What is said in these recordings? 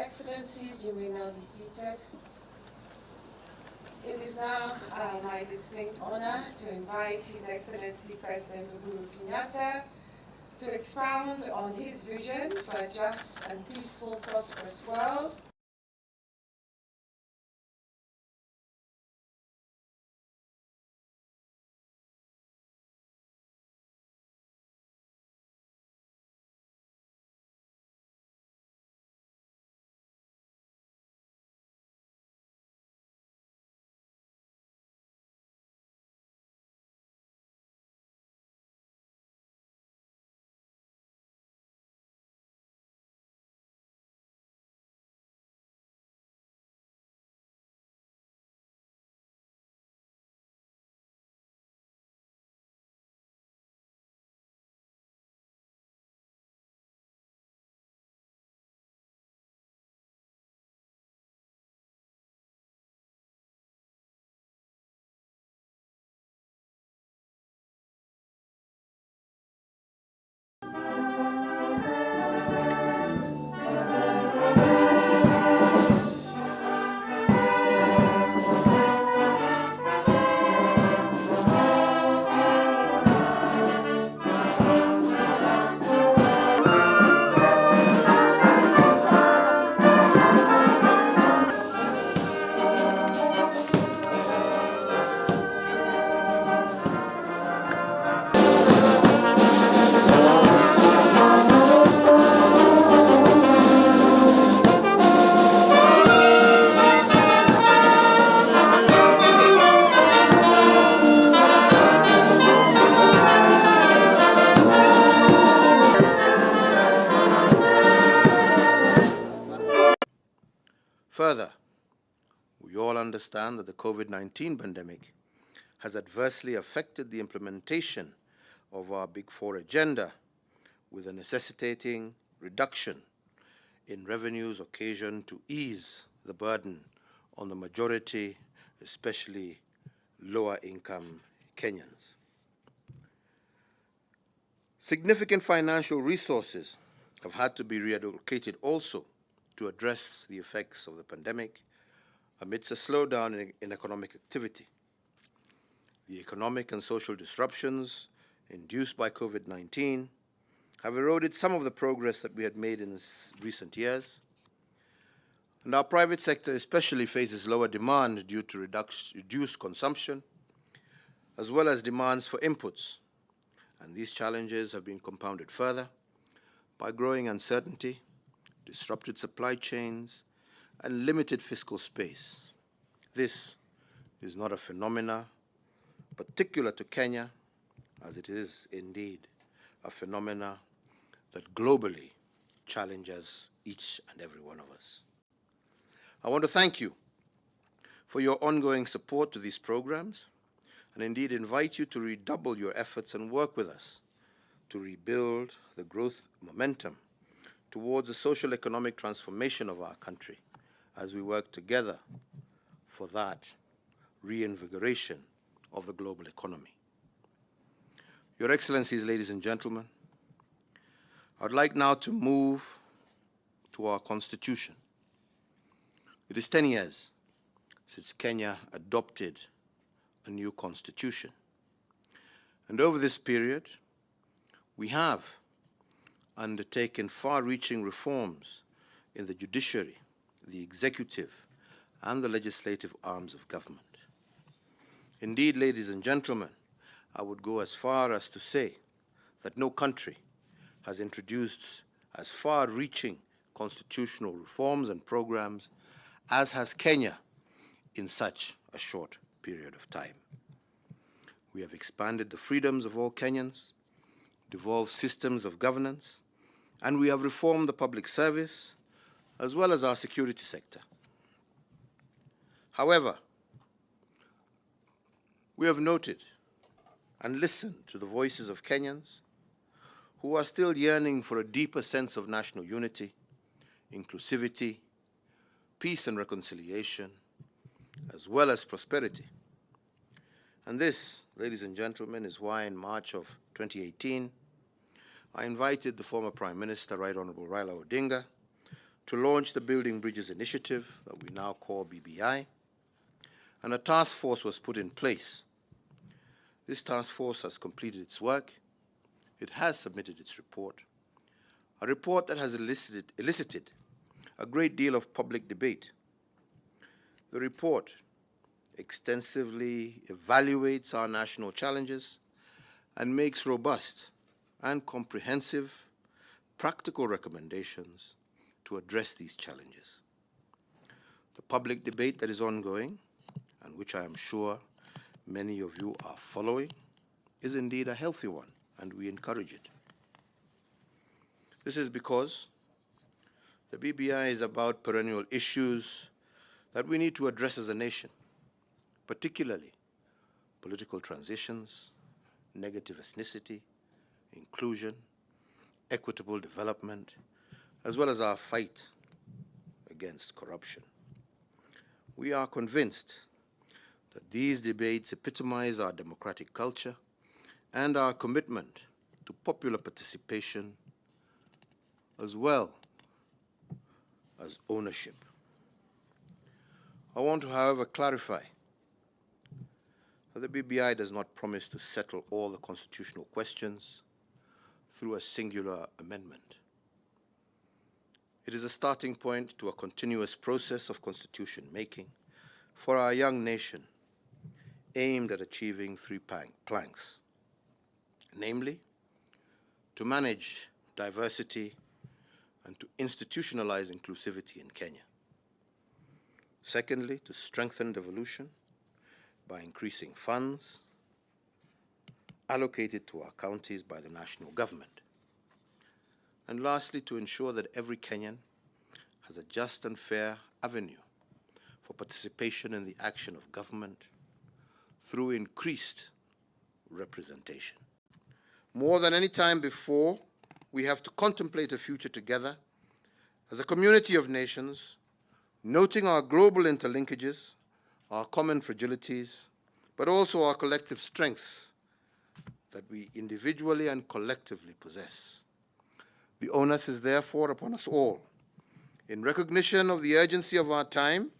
Excellencies, you may now be seated. It is now my distinct honor to invite His Excellency President Uhuru Kenyatta to expound on his vision for a just and peaceful, prosperous world. Further, we all understand that the COVID-19 pandemic has adversely affected the implementation of our Big Four agenda, with a necessitating reduction in revenues occasioned to ease the burden on the majority, especially lower-income Kenyans. Significant financial resources have had to be reallocated also to address the effects of the pandemic amidst a slowdown in economic activity. The economic and social disruptions induced by COVID-19 have eroded some of the progress that we had made in recent years, and our private sector especially faces lower demand due to reduced consumption, as well as demands for inputs. And these challenges have been compounded further by growing uncertainty, disrupted supply chains, and limited fiscal space. This is not a phenomena particular to Kenya, as it is indeed a phenomena that globally challenges each and every one of us. I want to thank you for your ongoing support to these programs, and indeed invite you to redouble your efforts and work with us to rebuild the growth momentum towards the social economic transformation of our country as we work together for that reinvigoration of the global economy. Your Excellencies, ladies and gentlemen, I'd like now to move to our Constitution. It is 10 years since Kenya adopted a new Constitution. And over this period, we have undertaken far-reaching reforms in the judiciary, the executive, and the legislative arms of government. Indeed, ladies and gentlemen, I would go as far as to say that no country has introduced as far-reaching constitutional reforms and programs as has Kenya in such a short period of time. We have expanded the freedoms of all Kenyans, devolved systems of governance, and we have reformed the public service as well as our security sector. However, we have noted and listened to the voices of Kenyans who are still yearning for a deeper sense of national unity, inclusivity, peace and reconciliation, as well as prosperity. And this, ladies and gentlemen, is why in March of 2018, I invited the former Prime Minister, Right Honorable Raila Odinga, to launch the Building Bridges Initiative that we now call BBI, and a task force was put in place. This task force has completed its work. It has submitted its report, a report that has elicited a great deal of public debate. The report extensively evaluates our national challenges and makes robust and comprehensive practical recommendations to address these challenges. The public debate that is ongoing, and which I am sure many of you are following, is indeed a healthy one, and we encourage it. This is because the BBI is about perennial issues that we need to address as a nation, particularly political transitions, negative ethnicity, inclusion, equitable development, as well as our fight against corruption. We are convinced that these debates epitomize our democratic culture and our commitment to popular participation as well as ownership. I want to, however, clarify that the BBI does not promise to settle all the constitutional questions through a singular amendment. It is a starting point to a continuous process of constitution making for our young nation aimed at achieving three planks, namely, to manage diversity and to institutionalize inclusivity in Kenya. Secondly, to strengthen devolution by increasing funds allocated to our counties by the national government. And lastly, to ensure that every Kenyan has a just and fair avenue for participation in the action of government through increased representation. More than any time before, we have to contemplate a future together as a community of nations, noting our global interlinkages, our common fragilities, but also our collective strengths that we individually and collectively possess. The onus is therefore upon us all, in recognition of the urgency of our time,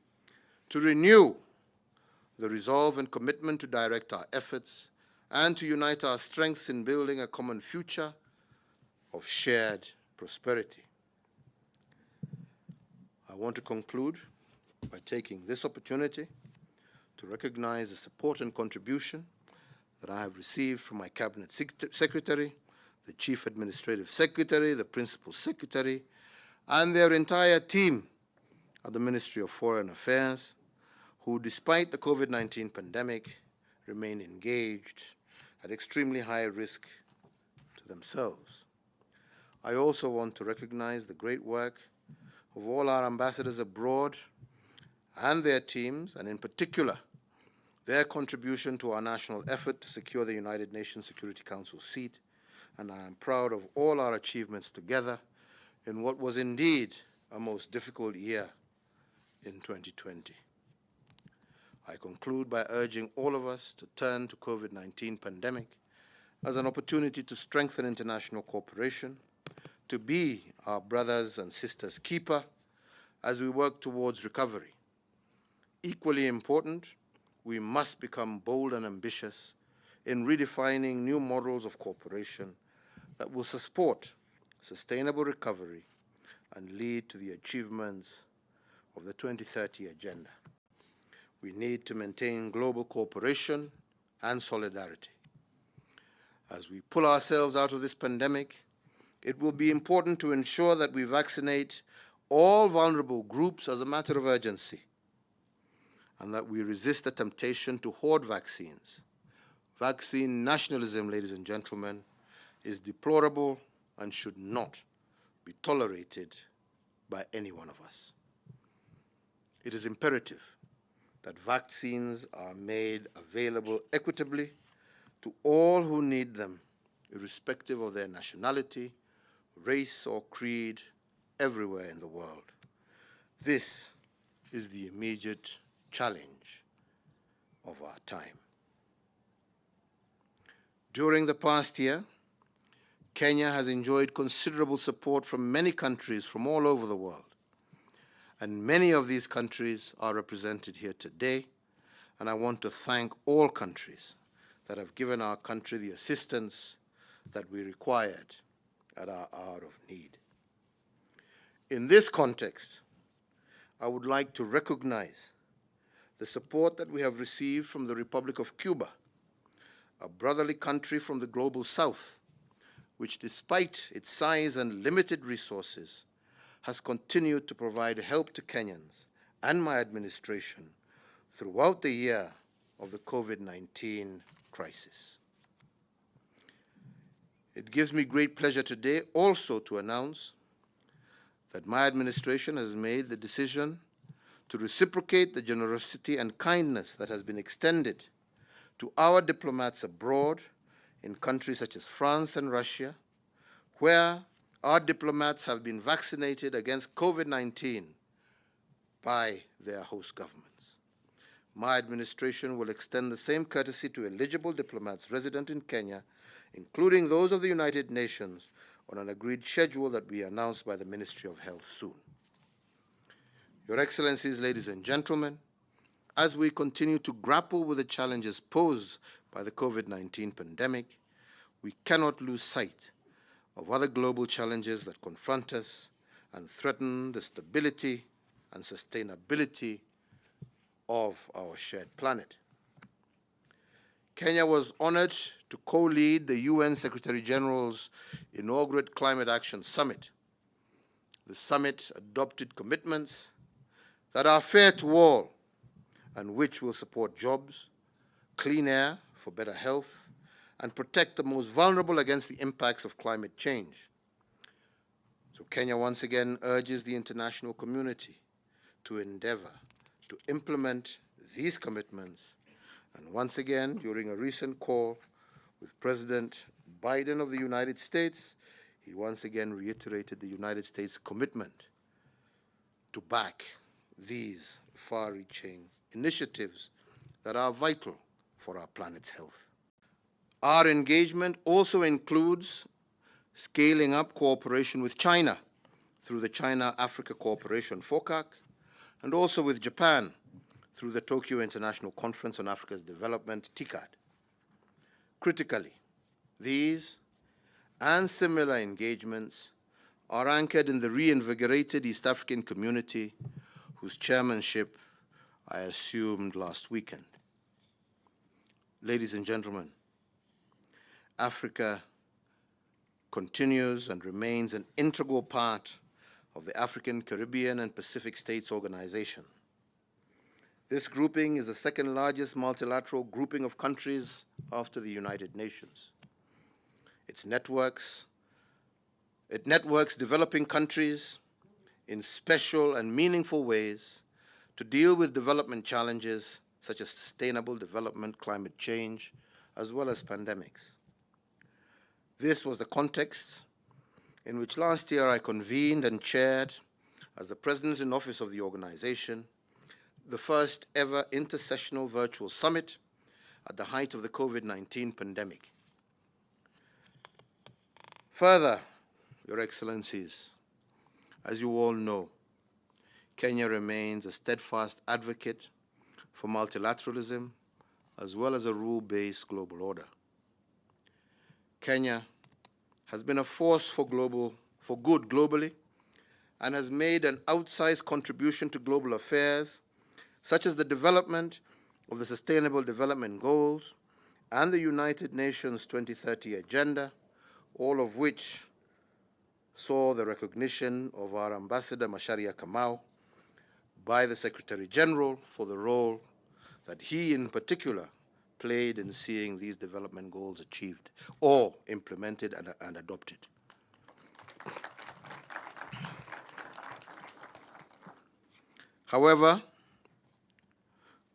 to renew the resolve and commitment to direct our efforts and to unite our strengths in building a common future of shared prosperity. I want to conclude by taking this opportunity to recognize the support and contribution that I have received from my Cabinet Secretary, the Chief Administrative Secretary, the Principal Secretary, and their entire team at the Ministry of Foreign Affairs, who, despite the COVID-19 pandemic, remain engaged at extremely high risk to themselves. I also want to recognize the great work of all our ambassadors abroad and their teams, and in particular, their contribution to our national effort to secure the United Nations Security Council seat, and I am proud of all our achievements together in what was indeed a most difficult year in 2020. I conclude by urging all of us to turn to COVID-19 pandemic as an opportunity to strengthen international cooperation, to be our brothers and sisters' keeper as we work towards recovery. Equally important, we must become bold and ambitious in redefining new models of cooperation that will support sustainable recovery and lead to the achievements of the 2030 Agenda. We need to maintain global cooperation and solidarity. As we pull ourselves out of this pandemic, it will be important to ensure that we vaccinate all vulnerable groups as a matter of urgency, and that we resist the temptation to hoard vaccines. Vaccine nationalism, ladies and gentlemen, is deplorable and should not be tolerated by any one of us. It is imperative that vaccines are made available equitably to all who need them, irrespective of their nationality, race, or creed, everywhere in the world. This is the immediate challenge of our time. During the past year, Kenya has enjoyed considerable support from many countries from all over the world. and many of these countries are represented here today, and I want to thank all countries that have given our country the assistance that we required at our hour of need. In this context, I would like to recognize the support that we have received from the Republic of Cuba, a brotherly country from the global south, which despite its size and limited resources, has continued to provide help to Kenyans and my administration throughout the year of the COVID-19 crisis. It gives me great pleasure today also to announce that my administration has made the decision to reciprocate the generosity and kindness that has been extended to our diplomats abroad in countries such as France and Russia, where our diplomats have been vaccinated against COVID-19 by their host governments. My administration will extend the same courtesy to eligible diplomats resident in Kenya, including those of the United Nations, on an agreed schedule that we announced by the Ministry of Health soon. Your Excellencies, ladies and gentlemen, as we continue to grapple with the challenges posed by the COVID-19 pandemic, we cannot lose sight of other global challenges that confront us and threaten the stability and sustainability of our shared planet. Kenya was honored to co-lead the UN Secretary General's Inaugurate Climate Action Summit. The summit adopted commitments that are fair to all and which will support jobs, clean air for better health, and protect the most vulnerable against the impacts of climate change. So Kenya once again urges the international community to endeavor to implement these commitments. And once again, during a recent call with President Biden of the United States, he once again reiterated the United States' commitment to back these far-reaching initiatives that are vital for our planet's health. Our engagement also includes scaling up cooperation with China through the China-Africa Cooperation FOCAC, and also with Japan through the Tokyo International Conference on Africa's Development, TICAD. Critically, these and similar engagements are anchored in the reinvigorated East African community whose chairmanship I assumed last weekend. Ladies and gentlemen, Africa continues and remains an integral part of the African, Caribbean, and Pacific States Organization. This grouping is the second largest multilateral grouping of countries after the United Nations. It networks developing countries in special and meaningful ways to deal with development challenges such as sustainable development, climate change, as well as pandemics. This was the context in which last year I convened and chaired, as the President in Office of the organization, the first ever intersessional virtual summit at the height of the COVID-19 pandemic. Further, Your Excellencies, as you all know, Kenya remains a steadfast advocate for multilateralism as well as a rule-based global order. Kenya has been a force for good globally and has made an outsized contribution to global affairs, such as the development of the Sustainable Development Goals and the United Nations 2030 Agenda, all of which saw the recognition of our Ambassador Macharia Kamau by the Secretary General for the role that he in particular played in seeing these development goals achieved or implemented and adopted. However,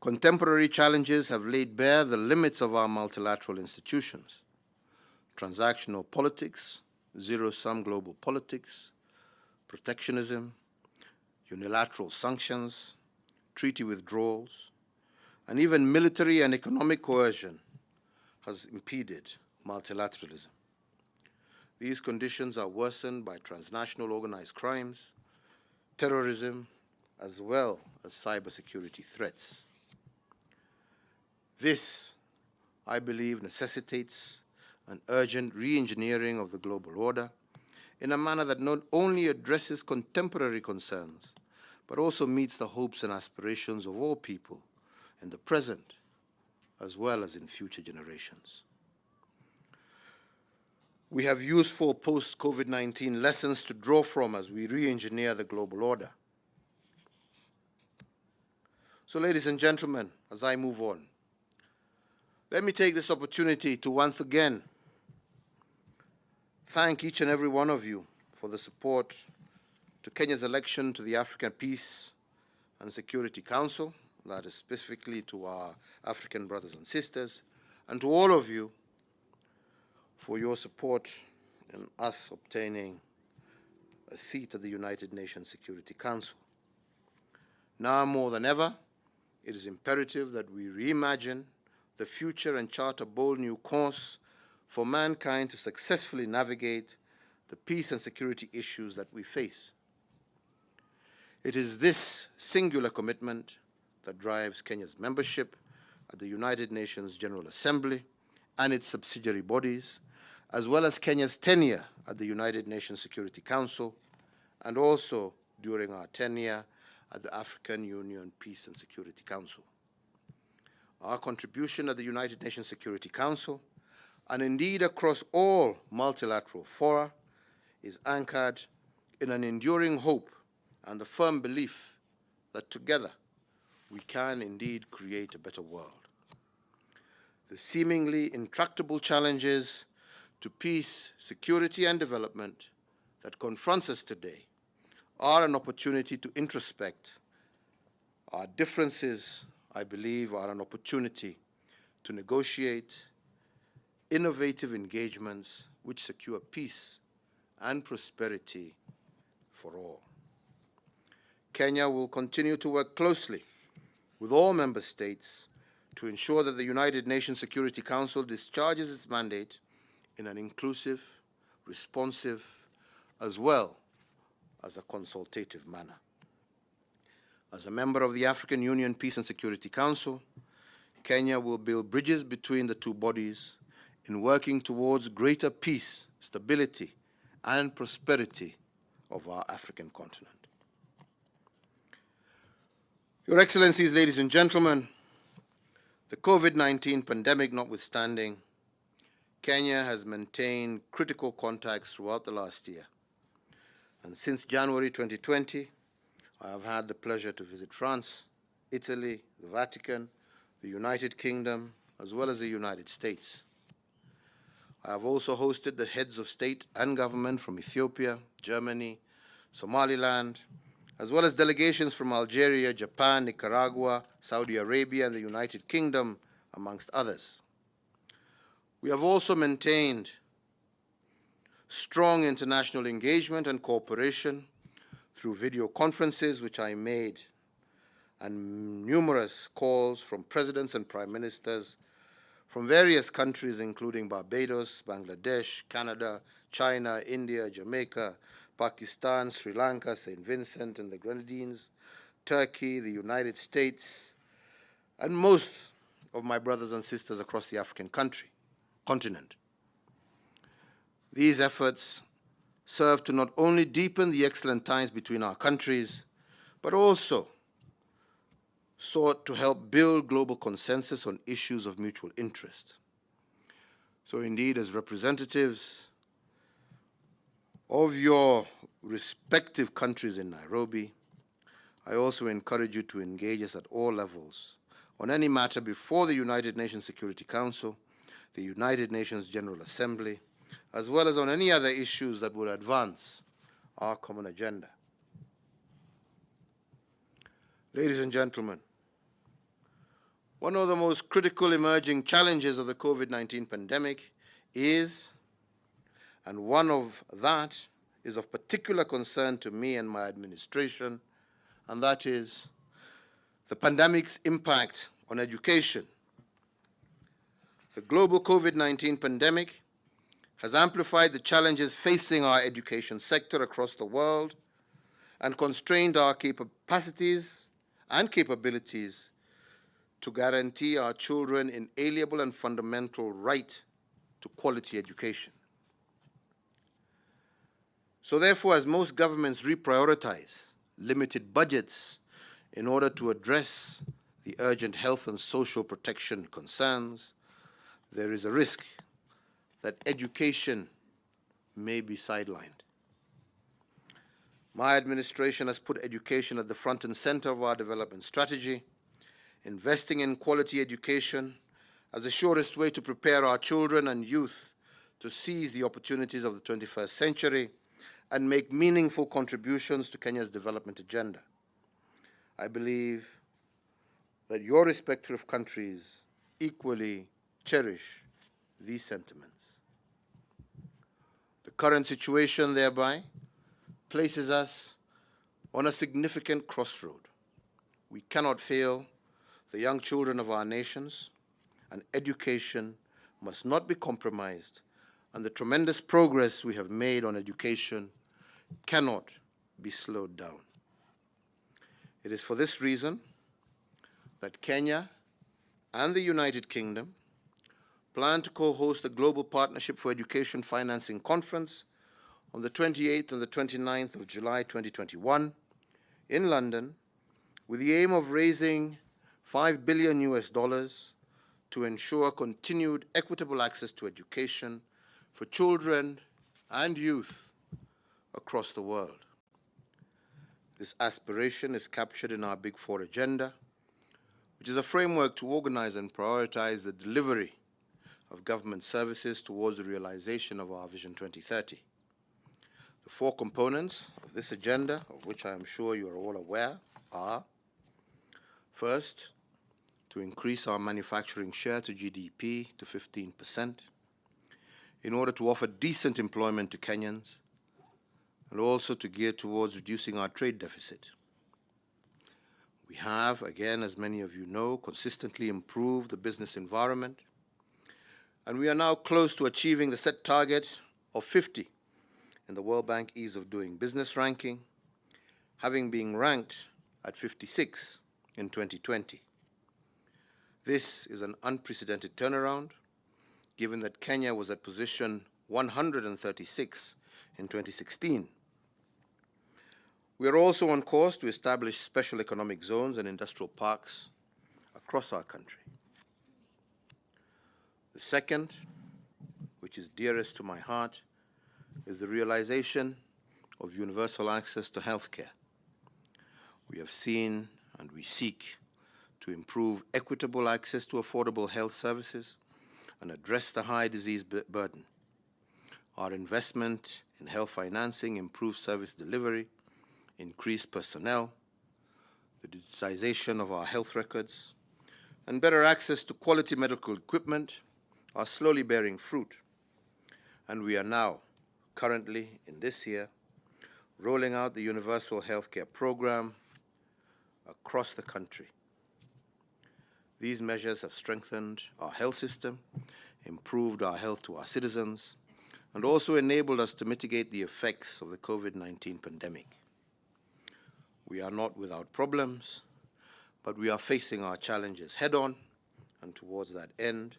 contemporary challenges have laid bare the limits of our multilateral institutions. Transactional politics, zero-sum global politics, protectionism, unilateral sanctions, treaty withdrawals, and even military and economic coercion has impeded multilateralism. These conditions are worsened by transnational organized crimes, terrorism, as well as cybersecurity threats. This, I believe, necessitates an urgent re-engineering of the global order in a manner that not only addresses contemporary concerns, but also meets the hopes and aspirations of all people in the present as well as in future generations. We have useful post-COVID-19 lessons to draw from as we re-engineer the global order. So, ladies and gentlemen, as I move on, let me take this opportunity to once again thank each and every one of you for the support to Kenya's election to the African Peace and Security Council, that is specifically to our African brothers and sisters, and to all of you for your support in us obtaining a seat at the United Nations Security Council. Now more than ever, it is imperative that we reimagine the future and chart a bold new course for mankind to successfully navigate the peace and security issues that we face. It is this singular commitment that drives Kenya's membership at the United Nations General Assembly and its subsidiary bodies, as well as Kenya's tenure at the United Nations Security Council, and also during our tenure at the African Union Peace and Security Council. Our contribution at the United Nations Security Council, and indeed across all multilateral fora, is anchored in an enduring hope and the firm belief that together we can indeed create a better world. The seemingly intractable challenges to peace, security, and development that confronts us today are an opportunity to introspect. Our differences, I believe, are an opportunity to negotiate innovative engagements which secure peace and prosperity for all. Kenya will continue to work closely with all member states to ensure that the United Nations Security Council discharges its mandate in an inclusive, responsive, as well as a consultative manner. As a member of the African Union Peace and Security Council, Kenya will build bridges between the two bodies in working towards greater peace, stability, and prosperity of our African continent. Your Excellencies, ladies and gentlemen, the COVID-19 pandemic notwithstanding, Kenya has maintained critical contacts throughout the last year. And since January 2020, I have had the pleasure to visit France, Italy, the Vatican, the United Kingdom, as well as the United States. I have also hosted the heads of state and government from Ethiopia, Germany, Somaliland, as well as delegations from Algeria, Japan, Nicaragua, Saudi Arabia, and the United Kingdom, amongst others. We have also maintained strong international engagement and cooperation through video conferences, which I made, and numerous calls from presidents and prime ministers from various countries, including Barbados, Bangladesh, Canada, China, India, Jamaica, Pakistan, Sri Lanka, St. Vincent and the Grenadines, Turkey, the United States, and most of my brothers and sisters across the African continent. These efforts serve to not only deepen the excellent ties between our countries, but also sought to help build global consensus on issues of mutual interest. So indeed, as representatives of your respective countries in Nairobi, I also encourage you to engage us at all levels on any matter before the United Nations Security Council, the United Nations General Assembly, as well as on any other issues that would advance our common agenda. Ladies and gentlemen, one of the most critical emerging challenges of the COVID-19 pandemic is, and one of that is of particular concern to me and my administration, and that is the pandemic's impact on education. The global COVID-19 pandemic has amplified the challenges facing our education sector across the world and constrained our capacities and capabilities to guarantee our children inalienable and fundamental right to quality education. So therefore, as most governments reprioritize limited budgets in order to address the urgent health and social protection concerns, there is a risk that education may be sidelined. My administration has put education at the front and center of our development strategy, investing in quality education as the surest way to prepare our children and youth to seize the opportunities of the 21st century and make meaningful contributions to Kenya's development agenda. I believe that your respective countries equally cherish these sentiments. The current situation thereby places us on a significant crossroad. We cannot fail the young children of our nations, and education must not be compromised, and the tremendous progress we have made on education cannot be slowed down. It is for this reason that Kenya and the United Kingdom plan to co-host the Global Partnership for Education Financing Conference on the 28th and the 29th of July 2021 in London, with the aim of raising $5 billion to ensure continued equitable access to education for children and youth across the world. This aspiration is captured in our Big Four agenda, which is a framework to organize and prioritize the delivery of government services towards the realization of our Vision 2030. The four components of this agenda, of which I am sure you are all aware, are: first, to increase our manufacturing share to GDP to 15% in order to offer decent employment to Kenyans, and also to gear towards reducing our trade deficit. We have, again, as many of you know, consistently improved the business environment, and we are now close to achieving the set target of 50 in the World Bank Ease of Doing Business ranking, having been ranked at 56 in 2020. This is an unprecedented turnaround, given that Kenya was at position 136 in 2016. We are also on course to establish special economic zones and industrial parks across our country. The second, which is dearest to my heart, is the realization of universal access to healthcare. We have seen and we seek to improve equitable access to affordable health services and address the high disease burden. Our investment in health financing improves service delivery, increased personnel, the digitization of our health records, and better access to quality medical equipment are slowly bearing fruit. And we are now, currently in this year, rolling out the Universal Healthcare Program across the country. These measures have strengthened our health system, improved our health to our citizens, and also enabled us to mitigate the effects of the COVID-19 pandemic. We are not without problems, but we are facing our challenges head-on, and towards that end,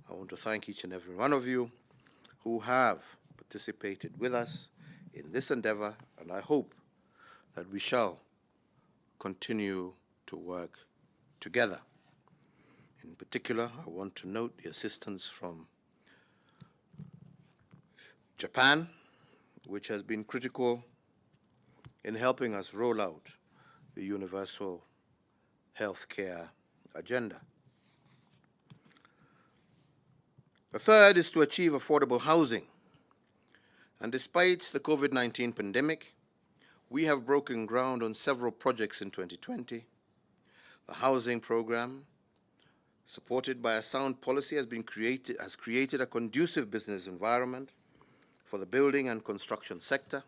I want to thank each and every one of you who have participated with us in this endeavor, and I hope that we shall continue to work together. In particular, I want to note the assistance from Japan, which has been critical in helping us roll out the universal healthcare agenda. The third is to achieve affordable housing. And despite the COVID-19 pandemic, we have broken ground on several projects in 2020. The housing program, supported by a sound policy, has created a conducive business environment for the building and construction sector.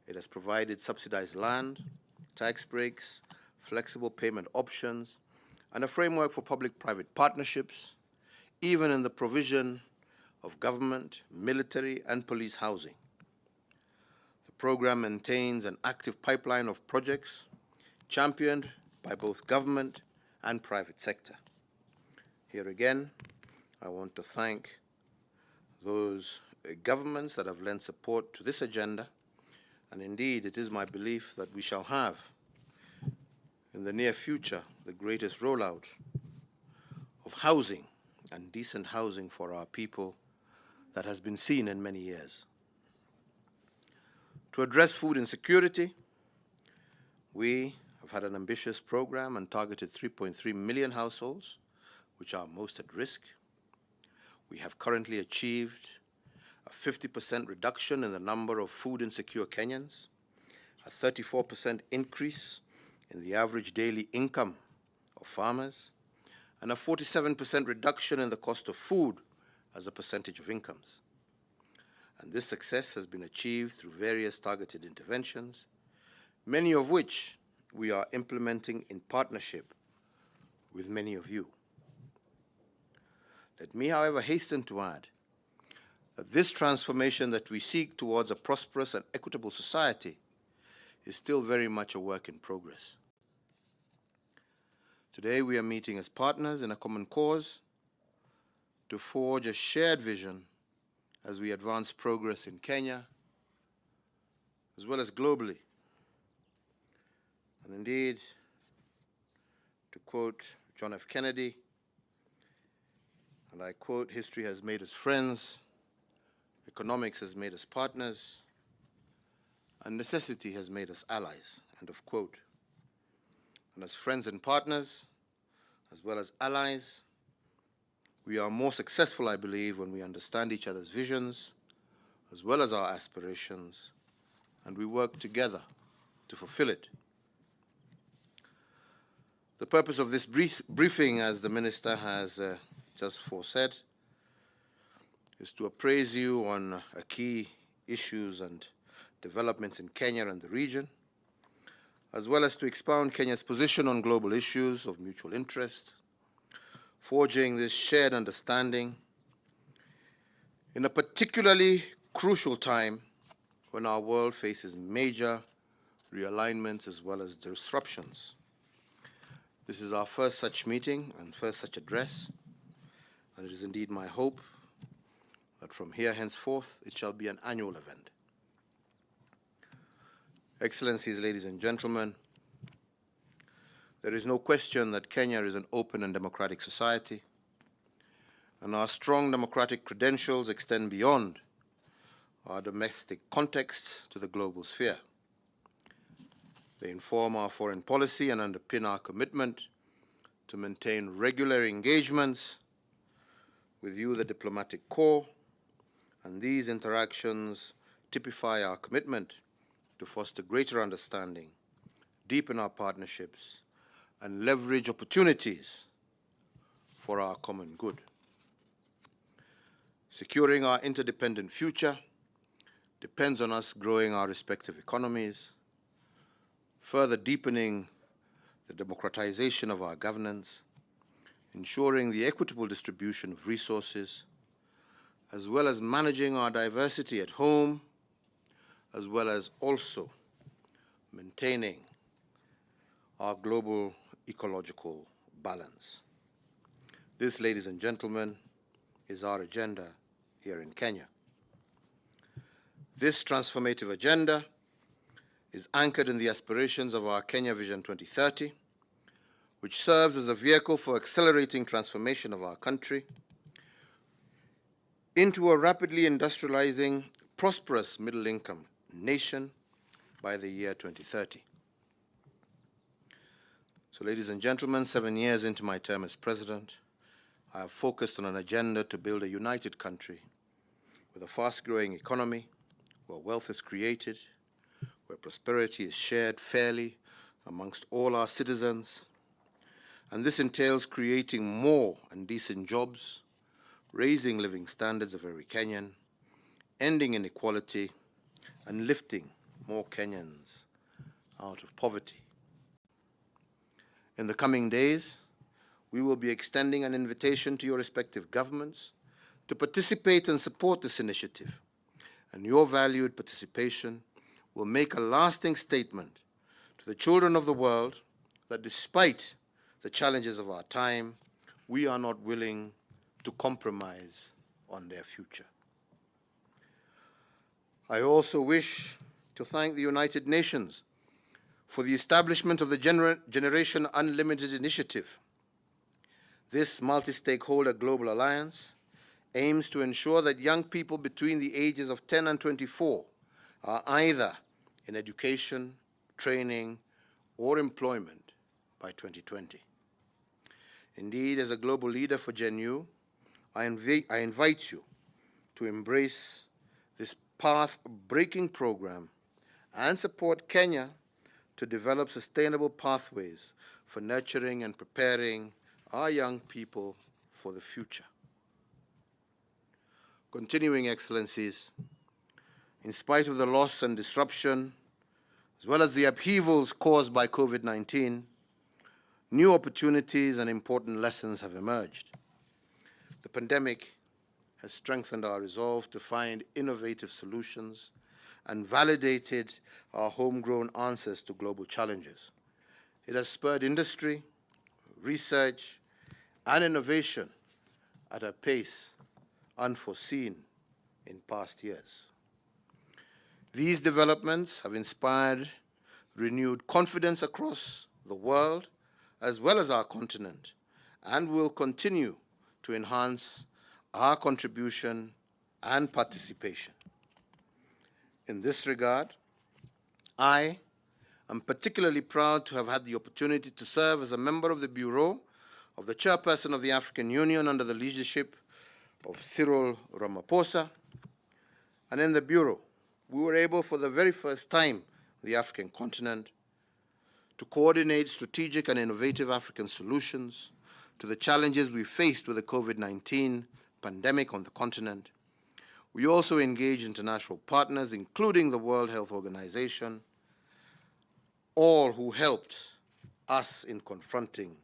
It has provided subsidized land, tax breaks, flexible payment options, and a framework for public-private partnerships, even in the provision of government, military, and police housing. The program maintains an active pipeline of projects championed by both government and private sector. Here again, I want to thank those governments that have lent support to this agenda, and indeed it is my belief that we shall have in the near future the greatest rollout of housing and decent housing for our people that has been seen in many years. To address food insecurity, we have had an ambitious program and targeted 3.3 million households, which are most at risk. We have currently achieved a 50% reduction in the number of food insecure Kenyans, a 34% increase in the average daily income of farmers, and a 47% reduction in the cost of food as a percentage of incomes. And this success has been achieved through various targeted interventions, many of which we are implementing in partnership with many of you. Let me, however, hasten to add that this transformation that we seek towards a prosperous and equitable society is still very much a work in progress. Today we are meeting as partners in a common cause to forge a shared vision as we advance progress in Kenya as well as globally. And indeed, to quote John F. Kennedy, and I quote, "History has made us friends, economics has made us partners, and necessity has made us allies," end of quote. And as friends and partners, as well as allies, we are more successful, I believe, when we understand each other's visions, as well as our aspirations, and we work together to fulfill it. The purpose of this briefing, as the Minister has just foresaid, is to appraise you on key issues and developments in Kenya and the region, as well as to expound Kenya's position on global issues of mutual interest, forging this shared understanding in a particularly crucial time when our world faces major realignments as well as disruptions. This is our first such meeting and first such address, and it is indeed my hope that from here henceforth it shall be an annual event. Excellencies, ladies and gentlemen, there is no question that Kenya is an open and democratic society, and our strong democratic credentials extend beyond our domestic context to the global sphere. They inform our foreign policy and underpin our commitment to maintain regular engagements with you, the diplomatic corps, and these interactions typify our commitment to foster greater understanding, deepen our partnerships, and leverage opportunities for our common good. Securing our interdependent future depends on us growing our respective economies, further deepening the democratization of our governance, ensuring the equitable distribution of resources, as well as managing our diversity at home, as well as also maintaining our global ecological balance. This, ladies and gentlemen, is our agenda here in Kenya. This transformative agenda is anchored in the aspirations of our Kenya Vision 2030, which serves as a vehicle for accelerating transformation of our country into a rapidly industrializing, prosperous middle-income nation by the year 2030. So, ladies and gentlemen, 7 years into my term as president, I have focused on an agenda to build a united country with a fast-growing economy, where wealth is created, where prosperity is shared fairly amongst all our citizens. And this entails creating more and decent jobs, raising living standards of every Kenyan, ending inequality, and lifting more Kenyans out of poverty. In the coming days, we will be extending an invitation to your respective governments to participate and support this initiative, and your valued participation will make a lasting statement to the children of the world that despite the challenges of our time, we are not willing to compromise on their future. I also wish to thank the United Nations for the establishment of the Generation Unlimited Initiative. This multi-stakeholder global alliance aims to ensure that young people between the ages of 10 and 24 are either in education, training, or employment by 2020. Indeed, as a global leader for Gen U, I invite you to embrace this path-breaking program and support Kenya to develop sustainable pathways for nurturing and preparing our young people for the future. Continuing Excellencies, in spite of the loss and disruption, as well as the upheavals caused by COVID-19, new opportunities and important lessons have emerged. The pandemic has strengthened our resolve to find innovative solutions and validated our homegrown answers to global challenges. It has spurred industry, research, and innovation at a pace unforeseen in past years. These developments have inspired renewed confidence across the world as well as our continent, and will continue to enhance our contribution and participation. In this regard, I am particularly proud to have had the opportunity to serve as a member of the Bureau of the Chairperson of the African Union under the leadership of Cyril Ramaphosa. And in the Bureau, we were able for the very first time on the African continent to coordinate strategic and innovative African solutions to the challenges we faced with the COVID-19 pandemic on the continent. We also engage international partners, including the World Health Organization, all who helped us in confronting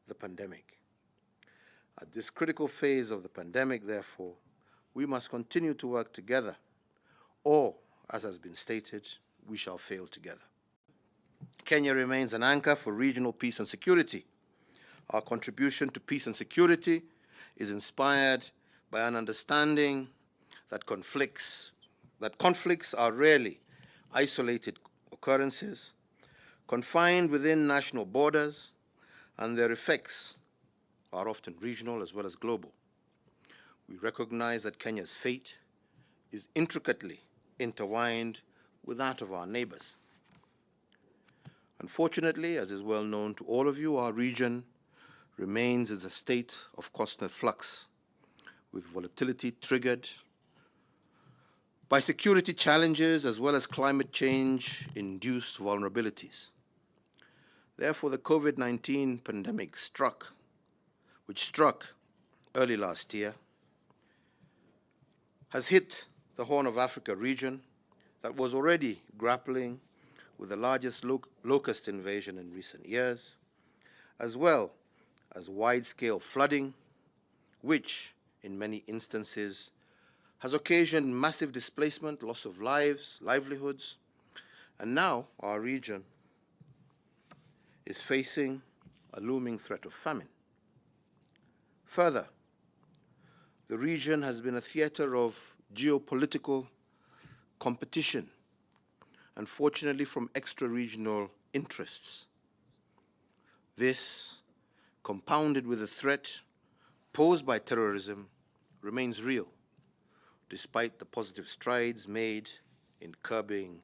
the pandemic. At this critical phase of the pandemic, therefore, we must continue to work together, or, as has been stated, we shall fail together. Kenya remains an anchor for regional peace and security. Our contribution to peace and security is inspired by an understanding that conflicts are rarely isolated occurrences, confined within national borders, and their effects are often regional as well as global. We recognize that Kenya's fate is intricately intertwined with that of our neighbors. Unfortunately, as is well known to all of you, our region remains in a state of constant flux, with volatility triggered by security challenges as well as climate change-induced vulnerabilities. Therefore, the COVID-19 pandemic which struck early last year, has hit the Horn of Africa region that was already grappling with the largest locust invasion in recent years, as well as wide-scale flooding, which, in many instances, has occasioned massive displacement, loss of lives, livelihoods, and now our region is facing a looming threat of famine. Further, the region has been a theater of geopolitical competition, unfortunately from extra-regional interests. This, compounded with the threat posed by terrorism, remains real, despite the positive strides made in curbing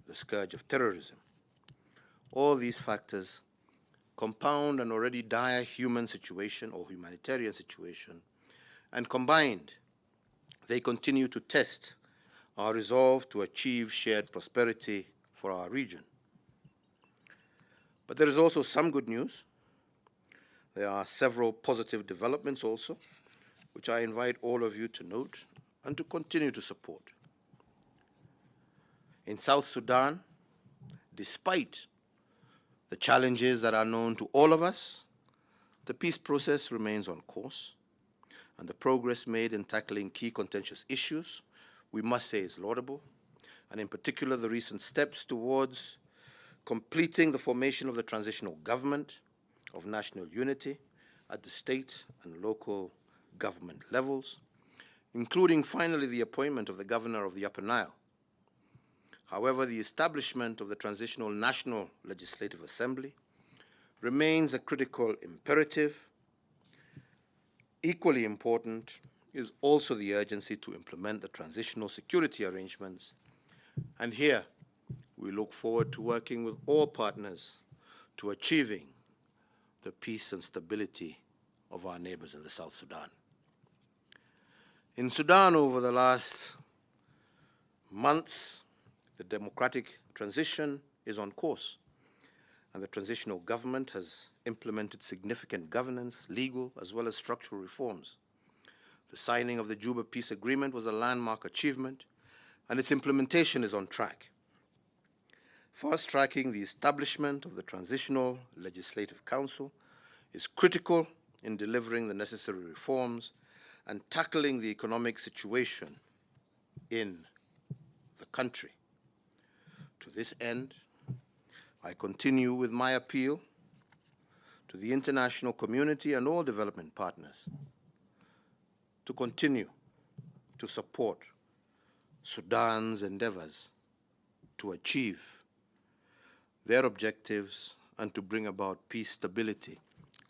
the scourge of terrorism. All these factors compound an already dire human situation or humanitarian situation, and combined, they continue to test our resolve to achieve shared prosperity for our region. But there is also some good news. There are several positive developments also, which I invite all of you to note and to continue to support. In South Sudan, despite the challenges that are known to all of us, the peace process remains on course, and the progress made in tackling key contentious issues, we must say, is laudable, and in particular the recent steps towards completing the formation of the transitional government of national unity at the state and local government levels, including finally the appointment of the governor of the Upper Nile. However, the establishment of the Transitional National Legislative Assembly remains a critical imperative. Equally important is also the urgency to implement the transitional security arrangements, and here we look forward to working with all partners to achieving the peace and stability of our neighbors in the South Sudan. In Sudan, over the last months, the democratic transition is on course, and the transitional government has implemented significant governance, legal, as well as structural reforms. The signing of the Juba Peace Agreement was a landmark achievement, and its implementation is on track. Fast-tracking the establishment of the Transitional Legislative Council is critical in delivering the necessary reforms and tackling the economic situation in the country. To this end, I continue with my appeal to the international community and all development partners to continue to support Sudan's endeavors to achieve their objectives and to bring about peace, stability,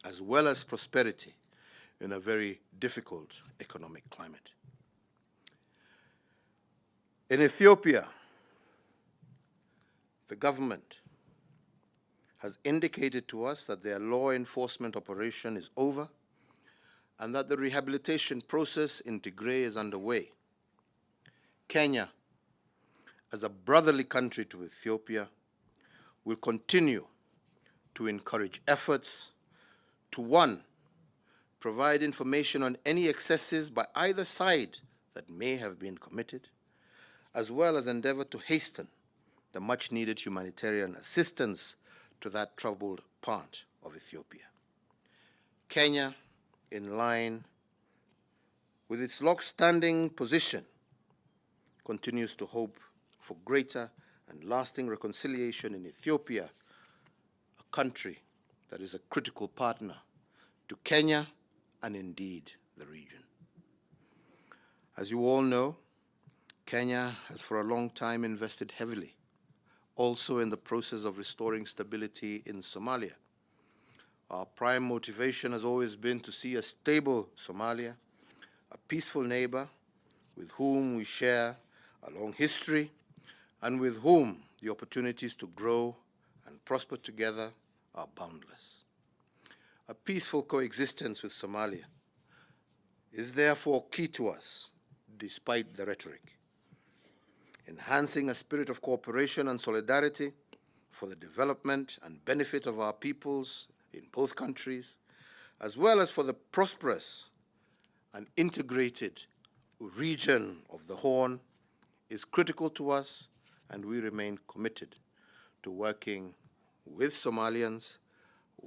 as well as prosperity in a very difficult economic climate. In Ethiopia, the government has indicated to us that their law enforcement operation is over and that the rehabilitation process in Tigray is underway. Kenya, as a brotherly country to Ethiopia, will continue to encourage efforts to, one, provide information on any excesses by either side that may have been committed, as well as endeavor to hasten the much-needed humanitarian assistance to that troubled part of Ethiopia. Kenya, in line with its long-standing position, continues to hope for greater and lasting reconciliation in Ethiopia, a country that is a critical partner to Kenya and indeed the region. As you all know, Kenya has for a long time invested heavily also in the process of restoring stability in Somalia. Our prime motivation has always been to see a stable Somalia, a peaceful neighbor with whom we share a long history and with whom the opportunities to grow and prosper together are boundless. A peaceful coexistence with Somalia is therefore key to us, despite the rhetoric. Enhancing a spirit of cooperation and solidarity for the development and benefit of our peoples in both countries, as well as for the prosperous and integrated region of the Horn, is critical to us, and we remain committed to working with Somalians,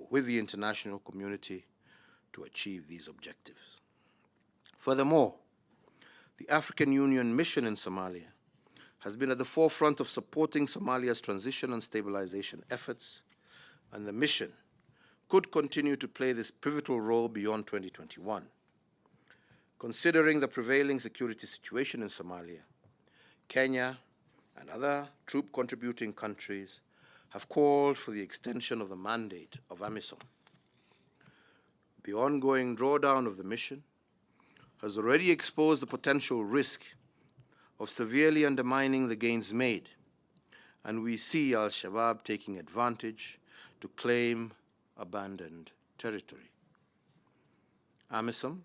with the international community, to achieve these objectives. Furthermore, the African Union mission in Somalia has been at the forefront of supporting Somalia's transition and stabilization efforts, and the mission could continue to play this pivotal role beyond 2021. Considering the prevailing security situation in Somalia, Kenya and other troop-contributing countries have called for the extension of the mandate of AMISOM. The ongoing drawdown of the mission has already exposed the potential risk of severely undermining the gains made, and we see al-Shabaab taking advantage to claim abandoned territory. AMISOM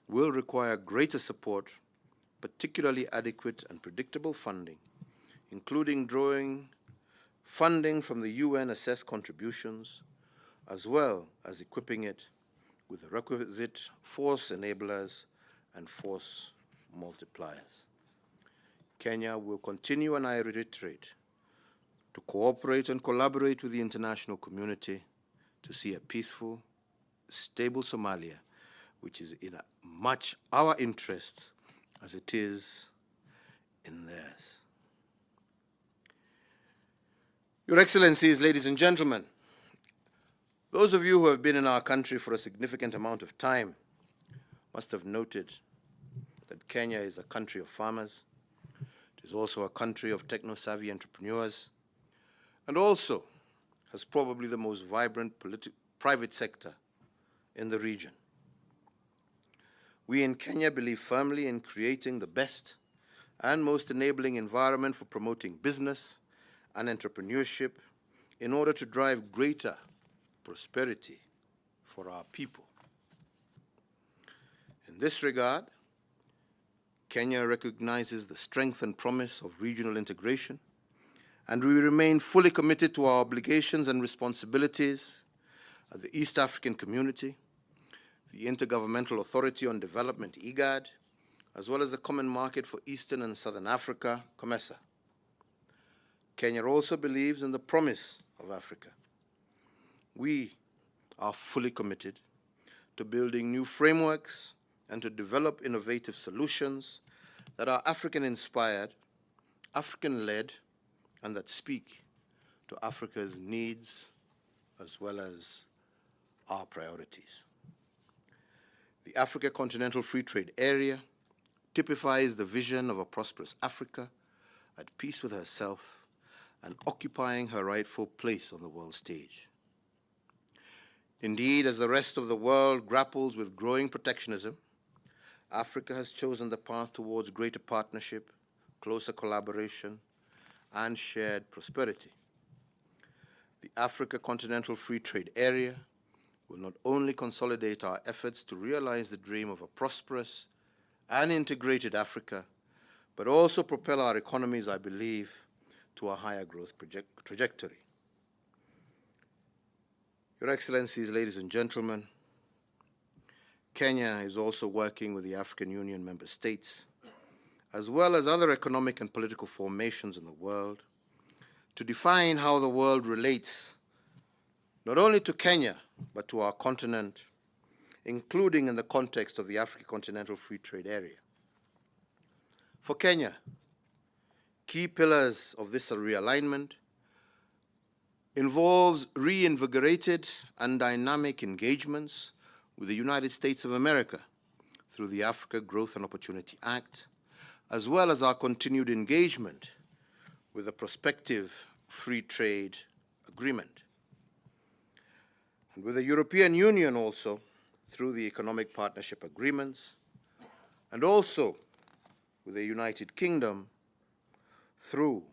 will require greater support, particularly adequate and predictable funding, including drawing funding from the UN-assessed contributions, as well as equipping it with the requisite force enablers and force multipliers. Kenya will continue, and I reiterate, to cooperate and collaborate with the international community to see a peaceful, stable Somalia, which is in much our interest as it is in theirs. Your Excellencies, ladies and gentlemen, those of you who have been in our country for a significant amount of time must have noted that Kenya is a country of farmers. It is also a country of techno-savvy entrepreneurs, and also has probably the most vibrant private sector in the region. We in Kenya believe firmly in creating the best and most enabling environment for promoting business and entrepreneurship in order to drive greater prosperity for our people. In this regard, Kenya recognizes the strength and promise of regional integration, and we remain fully committed to our obligations and responsibilities at the East African Community, the Intergovernmental Authority on Development, IGAD, as well as the Common Market for Eastern and Southern Africa, COMESA. Kenya also believes in the promise of Africa. We are fully committed to building new frameworks and to develop innovative solutions that are African-inspired, African-led, and that speak to Africa's needs as well as our priorities. The Africa Continental Free Trade Area typifies the vision of a prosperous Africa at peace with herself and occupying her rightful place on the world stage. Indeed, as the rest of the world grapples with growing protectionism, Africa has chosen the path towards greater partnership, closer collaboration, and shared prosperity. The Africa Continental Free Trade Area will not only consolidate our efforts to realize the dream of a prosperous and integrated Africa, but also propel our economies, I believe, to a higher growth trajectory. Your Excellencies, ladies and gentlemen, Kenya is also working with the African Union member states, as well as other economic and political formations in the world, to define how the world relates not only to Kenya, but to our continent, including in the context of the Africa Continental Free Trade Area. For Kenya, key pillars of this realignment involves reinvigorated and dynamic engagements with the United States of America through the Africa Growth and Opportunity Act, as well as our continued engagement with the prospective free trade agreement. And with the European Union also through the economic partnership agreements, and also with the United Kingdom through